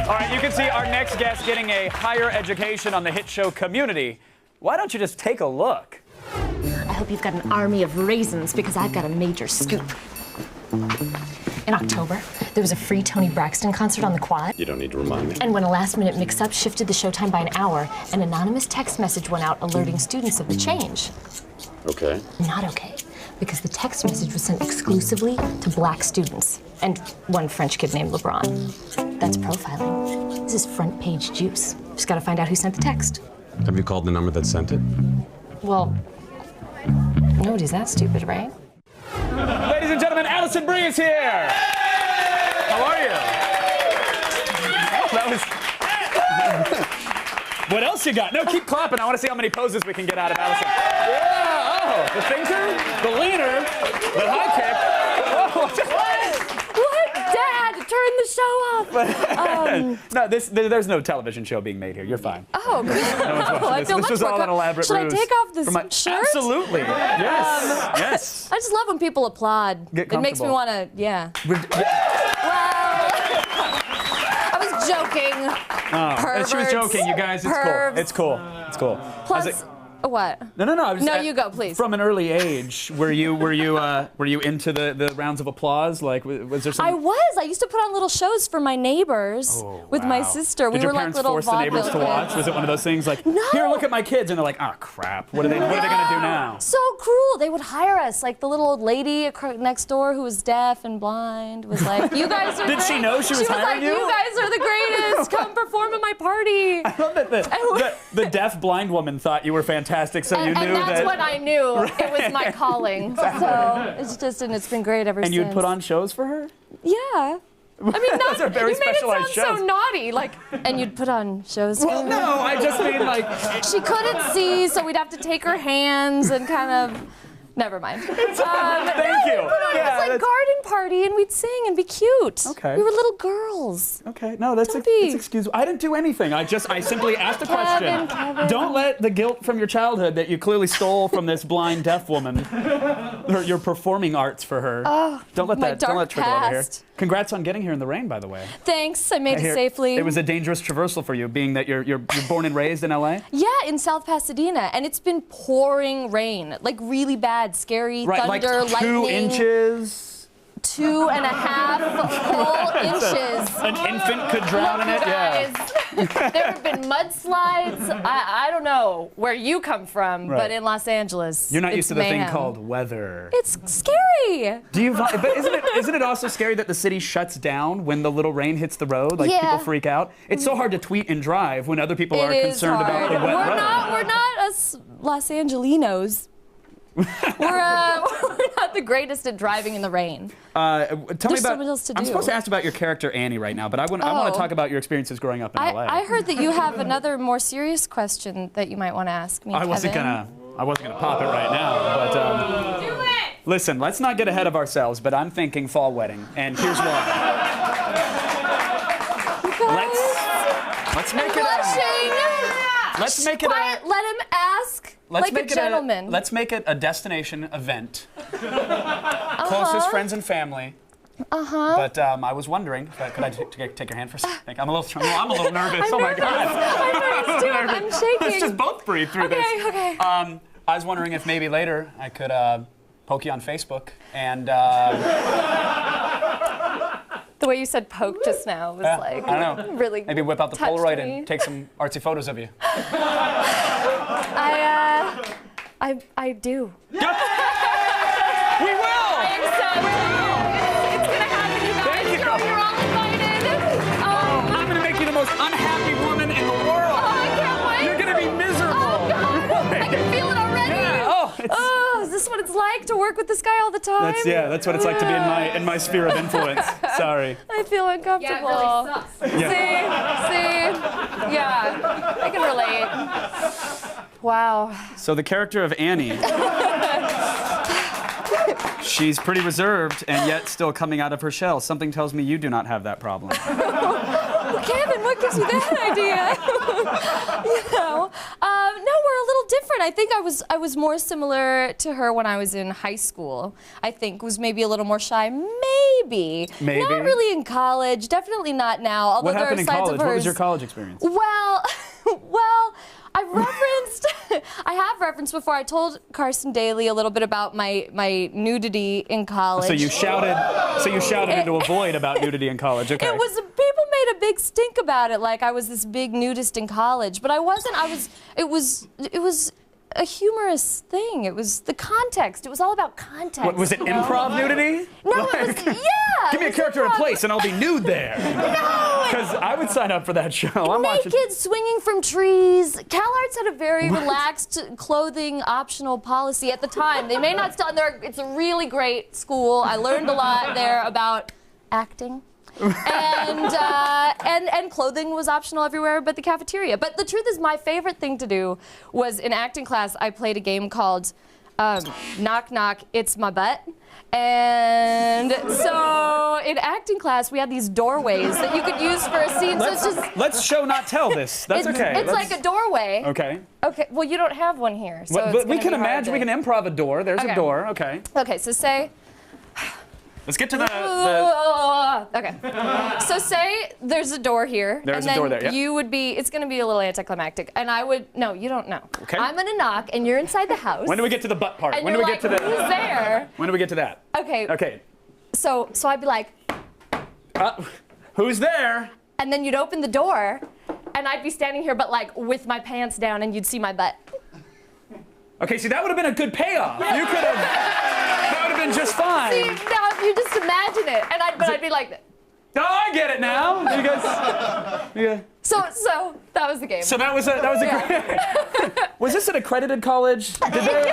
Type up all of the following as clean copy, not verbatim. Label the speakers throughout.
Speaker 1: All right, you can see our next guest getting a higher education on the hit show Community. Why don't you just take a look?
Speaker 2: I hope you've got an army of raisins because I've got a major scoop. In October, there was a free Toni Braxton concert on the Quad.
Speaker 3: You don't need to remind me.
Speaker 2: And when a last-minute mix-up shifted the showtime by an hour, an anonymous text message went out alerting students of the change.
Speaker 3: Okay.
Speaker 2: Not okay, because the text message was sent exclusively to black students and one French kid named LeBron. That's profiling. This is front page juice. Just gotta find out who sent the text.
Speaker 3: Have you called the number that sent it?
Speaker 2: Well, nobody's that stupid, right?
Speaker 1: Ladies and gentlemen, Alison Brie is here. How are you? What else you got? No, keep clapping. I want to see how many poses we can get out of Alison. Yeah. Oh, the thinker, the leaner, the high kick.
Speaker 2: What? Dad, turn the show off.
Speaker 1: No, there's no television show being made here. You're fine.
Speaker 2: Oh, good.
Speaker 1: No one's watching this. This was all an elaborate
Speaker 2: Should
Speaker 1: ruse.
Speaker 2: I take off this shirt?
Speaker 1: Absolutely. Yes. Yes.
Speaker 2: I just love when people applaud.
Speaker 1: Get
Speaker 2: It makes me
Speaker 1: comfortable.
Speaker 2: want to, yeah. Well, I was joking. Perverts.
Speaker 1: She was joking, you guys. It's
Speaker 2: Pervs.
Speaker 1: cool. It's cool. It's cool.
Speaker 2: Plus, what?
Speaker 1: No. I was,
Speaker 2: No, you go, please.
Speaker 1: From an early age, were you into the rounds of applause? Like, was there some?
Speaker 2: I was. I used to put on little shows for my neighbors with my sister.
Speaker 1: Did
Speaker 2: We
Speaker 1: your
Speaker 2: were like
Speaker 1: parents
Speaker 2: little
Speaker 1: force the neighbors to
Speaker 2: vaudeville
Speaker 1: watch?
Speaker 2: kids.
Speaker 1: Was it one of those things like,
Speaker 2: No.
Speaker 1: here, look at my kids, and they're like, oh crap, what are they gonna do now?
Speaker 2: So cruel. They would hire us. Like the little old lady next door who was deaf and blind was like, "You guys are."
Speaker 1: Did she know she was hiring you?
Speaker 2: She was like, "You guys are the greatest. Come perform at my party."
Speaker 1: I love that the deaf blind woman thought you were fantastic, so you knew
Speaker 2: and that's
Speaker 1: that.
Speaker 2: when I knew it was my calling. So it's been great ever
Speaker 1: And
Speaker 2: since.
Speaker 1: you'd put on shows for her?
Speaker 2: Yeah. I mean,
Speaker 1: Those are very
Speaker 2: you made it
Speaker 1: specialized
Speaker 2: sound
Speaker 1: shows.
Speaker 2: so naughty. Like, and you'd put on shows for
Speaker 1: Well,
Speaker 2: her.
Speaker 1: no, I just mean like.
Speaker 2: She couldn't see, so we'd have to take her hands and kind of. Never mind.
Speaker 1: Thank you.
Speaker 2: It was like garden party, and we'd sing and be cute.
Speaker 1: Okay.
Speaker 2: We were little girls.
Speaker 1: Okay, no, that's
Speaker 2: Don't
Speaker 1: excusable. I didn't do anything. I simply asked a question.
Speaker 2: Kevin.
Speaker 1: Don't let the guilt from your childhood that you clearly stole from this blind deaf woman, your performing arts for her. Don't let
Speaker 2: my
Speaker 1: that. Don't let it trickle over here.
Speaker 2: past.
Speaker 1: Congrats on getting here in the rain, by the way.
Speaker 2: Thanks, I made
Speaker 1: I hear
Speaker 2: it safely.
Speaker 1: It was a dangerous traversal for you, being that you're born and raised in LA.
Speaker 2: Yeah, in South Pasadena, and it's been pouring rain, like really bad, scary
Speaker 1: Right,
Speaker 2: thunder,
Speaker 1: like 2
Speaker 2: lightning.
Speaker 1: inches.
Speaker 2: 2.5 whole inches.
Speaker 1: An infant could drown in it.
Speaker 2: Guys, there have been mudslides. I don't know where you come from,
Speaker 1: Right.
Speaker 2: but in Los Angeles,
Speaker 1: You're not used to the thing
Speaker 2: mayhem.
Speaker 1: called weather.
Speaker 2: It's scary.
Speaker 1: Do you? But isn't it also scary that the city shuts down when the little rain hits the road? Like
Speaker 2: Yeah.
Speaker 1: people freak out. It's so hard to tweet and drive when other people are
Speaker 2: It is
Speaker 1: concerned
Speaker 2: hard.
Speaker 1: about the wet road.
Speaker 2: We're not us Los Angelinos. we're not the greatest at driving in the rain.
Speaker 1: Tell me
Speaker 2: There's so
Speaker 1: about.
Speaker 2: much else to
Speaker 1: I'm
Speaker 2: do.
Speaker 1: supposed to ask about your character Annie right now, but I want to talk about your experiences growing up in LA.
Speaker 2: I heard that you have another more serious question that you might want to ask me.
Speaker 1: I wasn't
Speaker 2: Kevin.
Speaker 1: gonna pop it right now, but.
Speaker 2: Do it!
Speaker 1: Listen, let's not get ahead of ourselves, but I'm thinking fall wedding, and here's why. Let's make it. Let's make it.
Speaker 2: Quiet, let him ask
Speaker 1: Let's
Speaker 2: like
Speaker 1: make
Speaker 2: a gentleman.
Speaker 1: Let's make it a destination event. Closest friends and family. But I was wondering, could I take your hand for a second? I'm a little nervous. Oh my God.
Speaker 2: I'm nervous too. I'm shaking.
Speaker 1: Let's just both breathe through this.
Speaker 2: Okay.
Speaker 1: I was wondering if maybe later I could poke you on Facebook and.
Speaker 2: The way you said poke just now was like
Speaker 1: I don't know.
Speaker 2: really
Speaker 1: Maybe whip out the
Speaker 2: touched
Speaker 1: Polaroid
Speaker 2: me.
Speaker 1: and take some artsy photos of you.
Speaker 2: I do.
Speaker 1: We will!
Speaker 2: I'm excited. It's gonna happen, you guys.
Speaker 1: Thank you.
Speaker 2: You're all invited.
Speaker 1: I'm gonna make you the most unhappy woman in the world.
Speaker 2: I can't wait.
Speaker 1: You're gonna be miserable.
Speaker 2: Oh, God. I can feel it already.
Speaker 1: Yeah.
Speaker 2: Oh, is this what it's like to work with this guy all the time?
Speaker 1: That's what it's like to be in my sphere of influence. Sorry.
Speaker 2: I feel uncomfortable.
Speaker 4: Yeah, it really sucks.
Speaker 2: See? Yeah, I can relate. Wow.
Speaker 1: So the character of Annie, she's pretty reserved and yet still coming out of her shell. Something tells me you do not have that problem.
Speaker 2: Kevin, what gives you that idea? No, we're a little different. different. I think I was more similar to her when I was in high school. I think was maybe a little more shy. Maybe. Not really in college. Definitely not now. Although
Speaker 1: What happened in
Speaker 2: there are sides
Speaker 1: college?
Speaker 2: of hers.
Speaker 1: What was your college experience?
Speaker 2: Well, I have referenced before. I told Carson Daly a little bit about my nudity in college.
Speaker 1: So you shouted into a void about nudity in college. Okay.
Speaker 2: People made a big stink about it, like I was this big nudist in college, but I wasn't. It was a humorous thing. It was the context. It was all about context.
Speaker 1: What, was it improv nudity?
Speaker 2: No, it was, yeah.
Speaker 1: Give me a character in a place and I'll be nude there.
Speaker 2: No.
Speaker 1: Because I would sign up for that show. I'm watching.
Speaker 2: Kids swinging from trees. CalArts had a very relaxed clothing optional policy at the time. They may not still. It's a really great school. I learned a lot there about acting. And clothing was optional everywhere but the cafeteria. But the truth is, my favorite thing to do was in acting class, I played a game called Knock Knock, It's My Butt. And so in acting class, we had these doorways that you could use for a scene.
Speaker 1: Let's show not tell this. That's okay.
Speaker 2: It's like a doorway.
Speaker 1: Okay.
Speaker 2: Okay. Well, you don't have one here, so
Speaker 1: but we can imagine. We can improv a door. There's a door. Okay.
Speaker 2: Okay. So say.
Speaker 1: Let's get to the
Speaker 2: Okay. So say there's a door here.
Speaker 1: There's a door there, yeah.
Speaker 2: You would be, it's going to be a little anticlimactic. And I would, no, you don't know.
Speaker 1: Okay.
Speaker 2: I'm going to knock and you're inside the house.
Speaker 1: When do we get to the butt part?
Speaker 2: And
Speaker 1: When do we
Speaker 2: like,
Speaker 1: get to the
Speaker 2: who's there?
Speaker 1: When do we get to that?
Speaker 2: Okay.
Speaker 1: Okay.
Speaker 2: So I'd be like,
Speaker 1: who's there?
Speaker 2: and then you'd open the door and I'd be standing here but like with my pants down and you'd see my butt.
Speaker 1: Okay, see, that would have been a good payoff. You could have, that would have been just fine.
Speaker 2: See, now if you just imagine it, and I'd be like,
Speaker 1: Oh, I get it now. You guys, yeah.
Speaker 2: So that was the game.
Speaker 1: So that was a great. Was this an accredited college? Did they,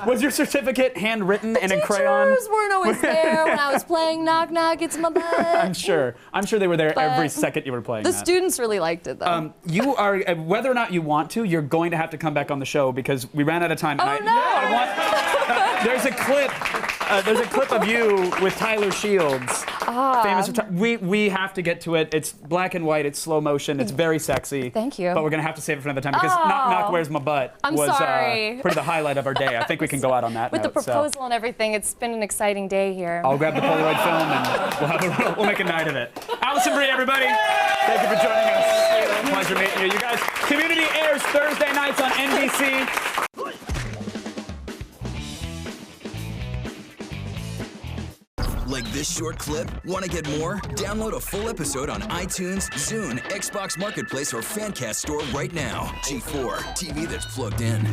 Speaker 1: was your certificate handwritten and in crayon?
Speaker 2: Teachers weren't always there when I was playing Knock Knock, It's My Butt.
Speaker 1: I'm sure they were there every second you were playing
Speaker 2: The
Speaker 1: that.
Speaker 2: students really liked it, though.
Speaker 1: You are, whether or not you want to, you're going to have to come back on the show because we ran out of time.
Speaker 2: Oh, no!
Speaker 1: There's a clip. There's a clip of you with Tyler Shields, famous. We have to get to it. It's black and white. It's slow motion. It's very sexy.
Speaker 2: Thank you.
Speaker 1: But we're gonna have to save it for another time because Knock Knock, Where's My Butt was pretty the highlight of our day. I think we can go out on that
Speaker 2: With
Speaker 1: note,
Speaker 2: the proposal and everything, it's been an exciting day here.
Speaker 1: I'll grab the Polaroid film and we'll make a night of it. Alison Brie, everybody. Thank you for joining us. Pleasure meeting you. You guys, Community airs Thursday nights on NBC.
Speaker 4: Like this short clip? Want to get more? Download a full episode on iTunes, Zune, Xbox Marketplace, or Fancast Store right now. G4, TV that's plugged in.